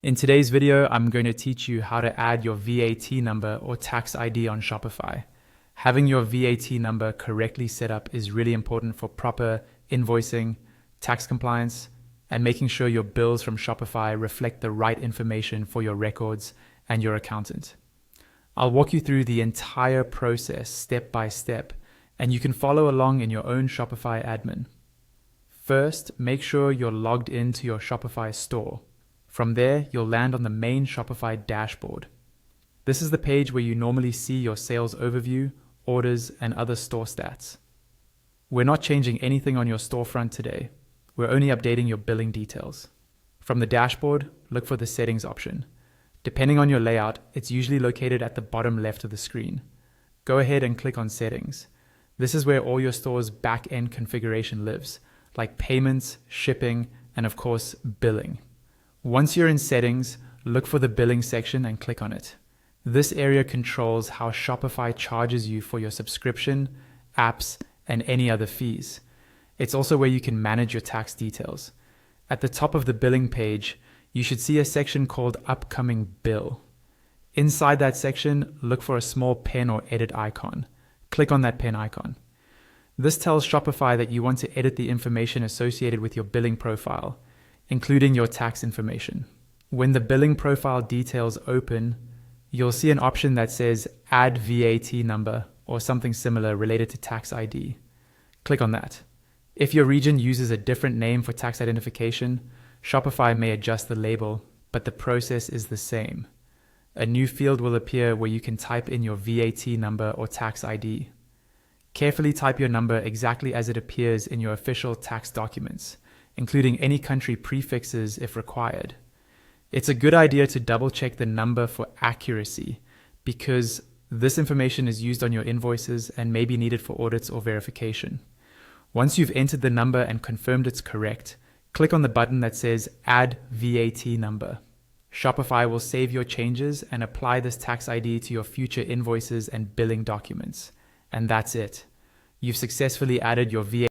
In today's video, I'm going to teach you how to add your VAT number or tax ID on Shopify. Having your VAT number correctly set up is really important for proper invoicing, tax compliance, and making sure your bills from Shopify reflect the right information for your records and your accountant. I'll walk you through the entire process step by step, and you can follow along in your own Shopify admin. First, make sure you're logged into your Shopify store. From there, you'll land on the main Shopify dashboard. This is the page where you normally see your sales overview, orders, and other store stats. We're not changing anything on your storefront today. We're only updating your billing details. From the dashboard, look for the settings option. Depending on your layout, it's usually located at the bottom left of the screen. Go ahead and click on settings. This is where all your store's back-end configuration lives, like payments, shipping, and of course, billing. Once you're in settings, look for the billing section and click on it. This area controls how Shopify charges you for your subscription, apps, and any other fees. It's also where you can manage your tax details. At the top of the billing page, you should see a section called Upcoming Bill. Inside that section, look for a small pen or edit icon. Click on that pen icon. This tells Shopify that you want to edit the information associated with your billing profile, including your tax information. When the billing profile details open, you'll see an option that says Add VAT number or something similar related to tax ID. Click on that. If your region uses a different name for tax identification, Shopify may adjust the label, but the process is the same. A new field will appear where you can type in your VAT number or tax ID. Carefully type your number exactly as it appears in your official tax documents, including any country prefixes if required. It's a good idea to double check the number for accuracy because this information is used on your invoices and may be needed for audits or verification. Once you've entered the number and confirmed it's correct, click on the button that says Add VAT number. Shopify will save your changes and apply this tax ID to your future invoices and billing documents. And that's it. You've successfully added your VAT